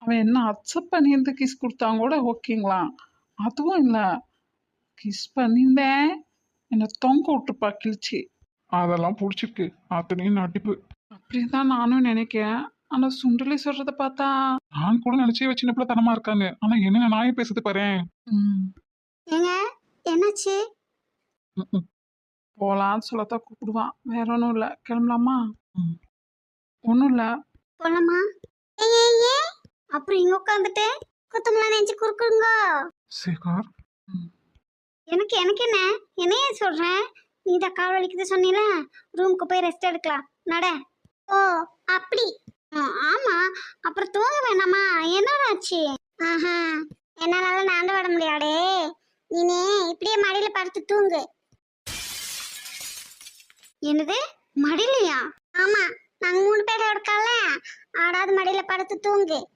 அவன் என்ன accept பண்ணியிருந்து kiss கொடுத்தாங்க கூட ஓகேங்களா? அதுவும் இல்லை, கிஸ் பண்ணியிருந்தேன் என்னை தொங்க விட்டுப்பா கிழிச்சி. அதெல்லாம் பிடிச்சிருக்கு, அத்தனையும் நடிப்பு. அப்படின்னு தான் நானும் நினைக்கிறேன். ஆனா சுண்டலி சொல்றத பார்த்தா நான் கூட நினைச்சே வச்சு பிள்ளை தனமா இருக்காங்க. ஆனா என்ன நாயே பேசுது பாரு. ஏங்க என்னாச்சு? போலான்னு சொல்லத்தான் கூப்பிடுவான், வேற ஒன்றும் இல்லை. கிளம்பலாமா? ஒன்றும் இல்லை. போலாமா? ஏ அப்புறம் இங்க உட்காந்துட்டு குத்தமெல்லாம் நினைச்சு குறுக்குங்க. சேகர், எனக்கு எனக்கு என்ன என்னையே சொல்றேன்? நீ தான் கால் வலிக்குது சொன்னீல, ரூமுக்கு போய் ரெஸ்ட் எடுக்கலாம் நட. ஓ அப்படி. ஆமா, அப்புறம் தூங்க வேணாமா? என்னடாச்சு? ஆஹா, என்னால நாண்டு விட முடியாடே. நீனே இப்படியே மடியில படுத்து தூங்கு. என்னது மடியிலையா? ஆமா, நாங்க 3 பேர் இருக்கோம்ல, ஆடாது மடியில படுத்து தூங்கு.